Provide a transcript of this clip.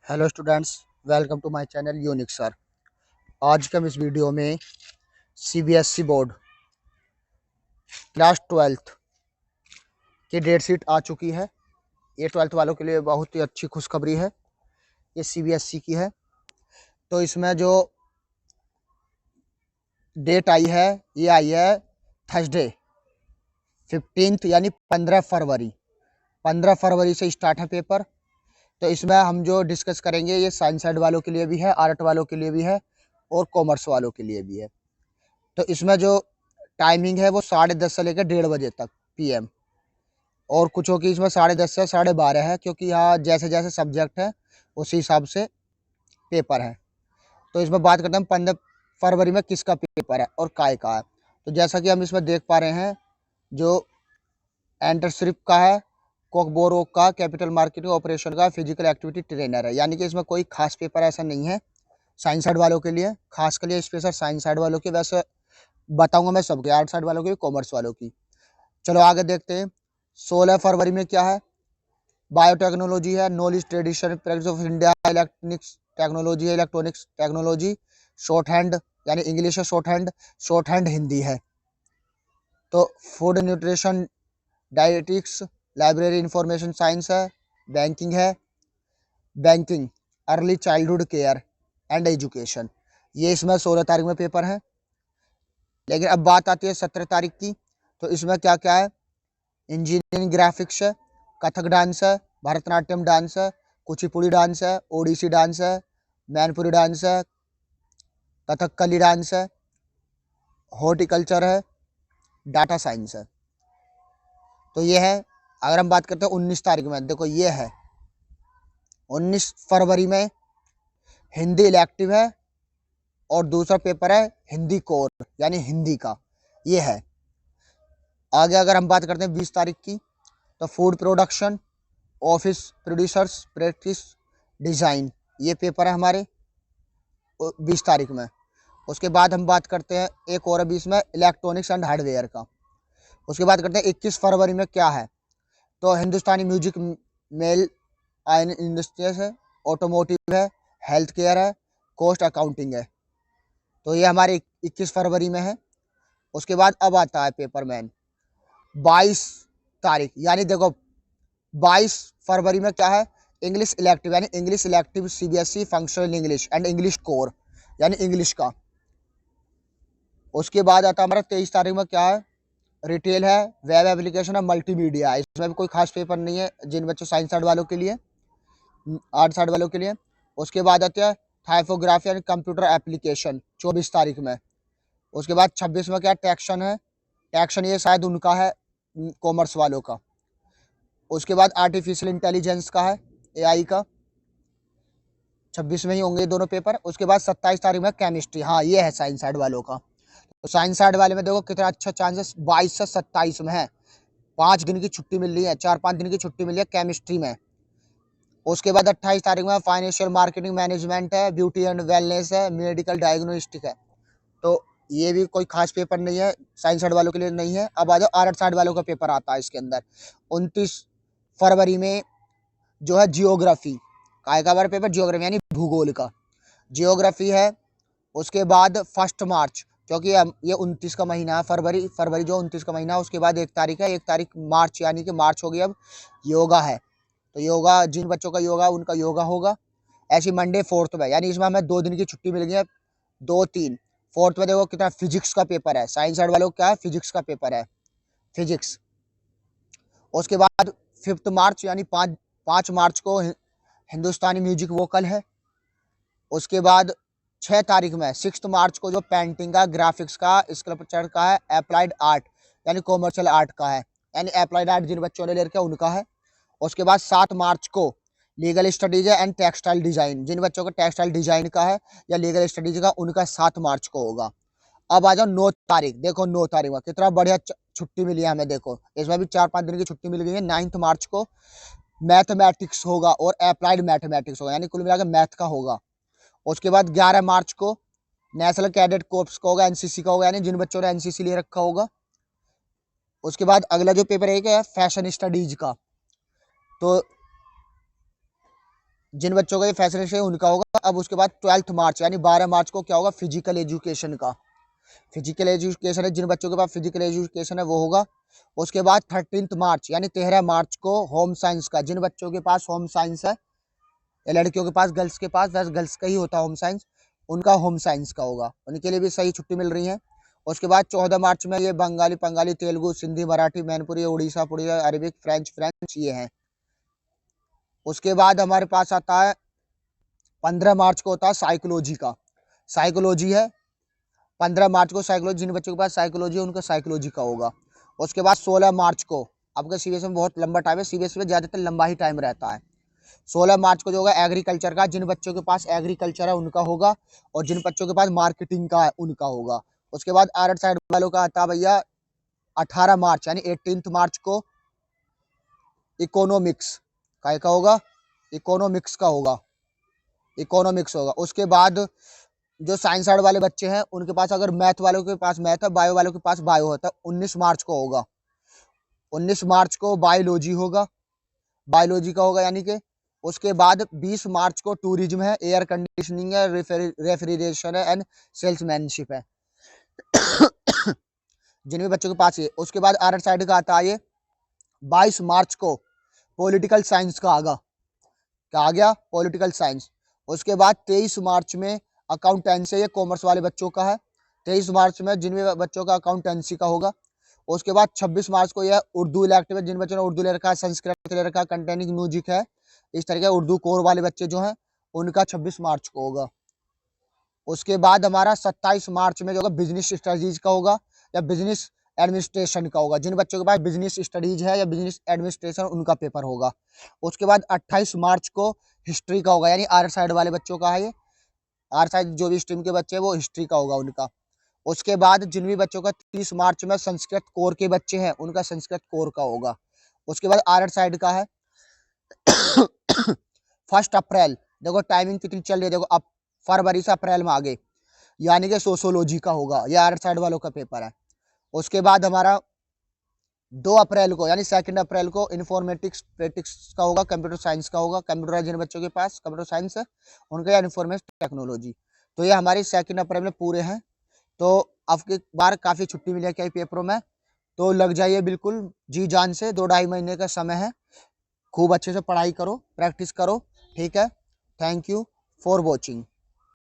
Hello students, welcome to my channel unique sir. आज के हम इस वीडियो में सीबीएसई बोर्ड क्लास 12th की डेट शीट आ चुकी है। ये 12th वालों के लिए बहुत ही अच्छी खुशखबरी है। ये सीबीएसई की है। तो इसमें जो डेट आई है, ये आई है थर्सडे 15th यानी 15 फरवरी। 15 फरवरी से स्टार्ट है पेपर। तो इसमें हम जो डिस्कस करेंगे ये साइंस साइड वालों के लिए भी है, आर्ट वालों के लिए भी है और कॉमर्स वालों के लिए भी है। तो इसमें जो टाइमिंग है वो 10:30 से लेकर 1:30 बजे तक पीएम, और कुछों की इसमें 10:30 से 12:30 है, क्योंकि यहाँ जैसे जैसे सब्जेक्ट है उसी हिसाब से पेपर है। तो इसमें बात करते हैं 15 फरवरी में किसका पेपर है और काय का है। तो जैसा कि हम इसमें देख पा रहे हैं, जो एंटरशिप का है, कोकबोरो का कैपिटल मार्केटिंग ऑपरेशन का फिजिकल एक्टिविटी ट्रेनर है। यानी कि इसमें कोई खास पेपर ऐसा नहीं है साइंस साइड वालों के लिए, खास के लिए स्पेशल साइंस साइड वालों के। वैसे बताऊंगा मैं सबके, आर्ट साइड वालों की, कॉमर्स वालों की। चलो आगे देखते हैं। 16 फरवरी में क्या है? बायोटेक्नोलॉजी है, knowledge tradition practice of India, electronics technology है, इलेक्ट्रॉनिक्स टेक्नोलॉजी, शॉर्ट हैंड यानी इंग्लिश है, शॉर्ट हैंड हिंदी है। तो food nutrition, dietetics, library information science है, बैंकिंग है, banking, early childhood care and education. ये इसमें 16 तारीख में पेपर है। लेकिन अब बात आती है 17 तारीख की। तो इसमें क्या क्या है? इंजीनियरिंग ग्राफिक्स है, कथक डांस है, भरतनाट्यम डांस है, कुचिपुड़ी डांस है, ओडिसी डांस है, मैनपुरी डांस है, कथकली डांस है, हॉर्टिकल्चर है, डाटा साइंस है। तो ये है। अगर हम बात करते हैं 19 तारीख में, देखो ये है 19 फरवरी में हिंदी इलेक्टिव है और दूसरा पेपर है हिंदी कोर यानी हिंदी का, ये है। आगे अगर हम बात करते हैं 20 तारीख की, तो food production, office producers practice design, ये पेपर है हमारे 20 तारीख में। उसके बाद हम बात करते हैं एक और 20 में इलेक्ट्रॉनिक्स एंड हार्डवेयर का। उसके बाद करते हैं 21 फरवरी में क्या है? तो हिंदुस्तानी म्यूजिक, मेल आयन इंडस्ट्रीज है, ऑटोमोटिव है, हेल्थ केयर है, कॉस्ट अकाउंटिंग है। तो ये हमारे 21 फरवरी में है। उसके बाद अब आता है पेपर मैन 22 तारीख, यानी देखो 22 फरवरी में क्या है? इंग्लिश इलेक्टिव यानी English elective CBSE functional English and English core यानी इंग्लिश का। उसके बाद आता है हमारा 23 तारीख में क्या है? रिटेल है, वेब एप्लीकेशन है, मल्टीमीडिया है। इसमें भी कोई खास पेपर नहीं है जिन बच्चों साइंस साइड वालों के लिए, आर्ट साइड वालों के लिए। उसके बाद आते हैं टाइपोग्राफी यानी कंप्यूटर एप्लीकेशन 24 तारीख में। उसके बाद 26 में क्या? टैक्सन है। टैक्सन ये शायद उनका है, कॉमर्स वालों का। उसके बाद आर्टिफिशियल इंटेलिजेंस का है, एआई का। 26 में ही होंगे ये दोनों पेपर। उसके बाद 27 तारीख में केमिस्ट्री, हाँ ये है साइंस साइड वालों का। तो साइंस साइड वाले में देखो कितना अच्छा चांसेस 22 से 27 में है। 5 दिन की छुट्टी मिल रही है, 4-5 दिन की छुट्टी मिल रही है केमिस्ट्री में। उसके बाद 28 तारीख में फाइनेंशियल मार्केटिंग मैनेजमेंट है, ब्यूटी एंड वेलनेस है, मेडिकल डायग्नोस्टिक है। तो ये भी कोई खास पेपर नहीं है, साइंस साइड वालों के लिए नहीं है। अब आ जाओ आर्ट साइड वालों का पेपर आता है इसके अंदर 29 फरवरी में, जो है जियोग्राफी। काय का बार पेपर? जियोग्राफी यानी भूगोल का, जियोग्राफी है। उसके बाद 1 मार्च, क्योंकि ये 29 का महीना है, फरवरी जो 29 का महीना है, उसके बाद 1 तारीख है, 1 तारीख मार्च यानी कि मार्च हो गई। अब योगा है, तो योगा जिन बच्चों का योगा उनका योगा होगा। ऐसी मंडे 4th में, यानी इसमें हमें 2 दिन की छुट्टी मिल गई है, 2-3। 4th में देखो कितना फिजिक्स का पेपर है, साइंस साइड वालों का फिजिक्स का पेपर है, फिजिक्स। उसके बाद 5 मार्च यानी 5 मार्च को हिंदुस्तानी म्यूजिक वोकल है। उसके बाद 6 तारीख में 6 मार्च को जो पेंटिंग का, ग्राफिक्स का, स्कल्पचर का है, अप्लाइड आर्ट यानी कॉमर्शियल आर्ट का है, यानी अप्लाइड आर्ट जिन बच्चों ने ले रखा उनका है। उसके बाद 7 मार्च को लीगल स्टडीज है एंड टेक्सटाइल डिजाइन, जिन बच्चों को टेक्सटाइल डिजाइन का है या लीगल स्टडीज का, उनका 7 मार्च को होगा। अब आ जाओ 9 तारीख, देखो 9 तारीख में कितना बढ़िया छुट्टी मिली है हमें। देखो इसमें भी 4-5 दिन की छुट्टी मिल गई है। 9 मार्च को मैथमेटिक्स होगा और अप्लाइड मैथमेटिक्स होगा, यानी कुल मिलाकर मैथ का होगा। उसके बाद 11 मार्च को नेशनल कैडेट कोर्प्स का होगा, एनसीसी का होगा, यानी जिन बच्चों ने एनसीसी ले रखा होगा। उसके बाद अगला जो पेपर है फैशन स्टडीज का। तो जिन बच्चों का ये फैसिलिटेशन उनका होगा। अब उसके बाद 12 मार्च यानी 12 मार्च को क्या होगा, फिजिकल एजुकेशन का। फिजिकल एजुकेशन है, जिन बच्चों के पास फिजिकल एजुकेशन है वो होगा। उसके बाद 13 मार्च यानी 13 मार्च को होम साइंस का, जिन बच्चों के पास होम साइंस है, लड़कियों के पास, गर्ल्स के पास, वैसे गर्ल्स का ही होता है होम साइंस, उनका होम साइंस का होगा, उनके लिए भी सही छुट्टी मिल रही है। उसके बाद 14 मार्च में ये बंगाली, पंगाली, तेलुगु, सिंधी, मराठी, मैनपुरी, उड़ीसा, पुड़िया, अरबिक, फ्रेंच ये हैं। उसके बाद हमारे पास आता है 15 मार्च को होता है साइकोलॉजी का। साइकोलॉजी है 15 मार्च को साइकोलॉजी, जिन बच्चों के पास साइकोलॉजी है उनका साइकोलॉजी का होगा। उसके बाद 16 मार्च को, आपका सीबीएसई में बहुत लंबा टाइम है, सीबीएसई में ज़्यादातर लंबा ही टाइम रहता है। 16 मार्च को जो होगा एग्रीकल्चर का, जिन बच्चों के पास एग्रीकल्चर है उनका होगा, और जिन बच्चों के पास मार्केटिंग का है उनका होगा। उसके बाद आर्ट साइड वालों का आता है भैया 18 मार्च यानी 18 मार्च को इकोनॉमिक्स का होगा, इकोनॉमिक्स का होगा, इकोनॉमिक्स होगा। उसके बाद जो साइंस आर्ट वाले बच्चे हैं उनके पास, अगर मैथ वालों के पास मैथ है, बायो वालों के पास बायो होता है, 19 मार्च को होगा। 19 मार्च को बायोलॉजी होगा, बायोलॉजी का होगा यानी कि। उसके बाद 20 मार्च को टूरिज्म है, एयर कंडीशनिंग है, रेफ्रिजरेशन है एंड सेल्समैनशिप है जिन भी बच्चों के पास ये। उसके बाद आर्ट साइड का आता है ये 22 मार्च को पॉलिटिकल साइंस का आगा, क्या आ गया, पॉलिटिकल साइंस। उसके बाद 23 मार्च में अकाउंटेंसी, ये कॉमर्स वाले बच्चों का है, 23 मार्च में जिन भी बच्चों का अकाउंटेंसी का होगा। उसके बाद 26 मार्च को यह उर्दू इलेक्टिव है, जिन बच्चों ने उर्दू ले रखा है, संस्कृत ले रखा है, कंटेनिंग म्यूजिक है, इस तरीके उर्दू कोर वाले बच्चे जो हैं उनका 26 मार्च को होगा। उसके बाद हमारा 27 मार्च में जो होगा बिजनेस स्टडीज का होगा या बिजनेस एडमिनिस्ट्रेशन का होगा, जिन बच्चों के पास बिजनेस स्टडीज है या बिजनेस एडमिनिस्ट्रेशन उनका पेपर होगा। उसके बाद 28 मार्च को हिस्ट्री का होगा, यानी आर्ट साइड वाले बच्चों का है ये, आर्ट साइड जो भी स्ट्रीम के बच्चे हैं वो हिस्ट्री का होगा उनका। उसके बाद जिन भी बच्चों का 30 मार्च में संस्कृत कोर के बच्चे हैं उनका संस्कृत कोर का होगा। उसके बाद आर्ट साइड का है 1 अप्रैल, देखो टाइमिंग कितनी चल रही है, देखो अब फरवरी से अप्रैल में आगे, यानी कि सोशोलॉजी का होगा, यह आर्ट साइड वालों का पेपर है। उसके बाद हमारा 2 अप्रैल को यानी 2 अप्रैल को इन्फॉर्मेटिक्स प्रैक्टिक्स का होगा, कंप्यूटर साइंस का होगा, कंप्यूटर जिन बच्चों के पास कंप्यूटर साइंस है उनका, या इन्फॉर्मेशन टेक्नोलॉजी। तो ये हमारी 2 अप्रैल में पूरे हैं। तो आपके बार काफ़ी छुट्टी मिले क्या पेपरों में, तो लग जाइए बिल्कुल जी जान से, 2-2.5 महीने का समय है, खूब अच्छे से पढ़ाई करो, प्रैक्टिस करो, ठीक है। Thank you for watching.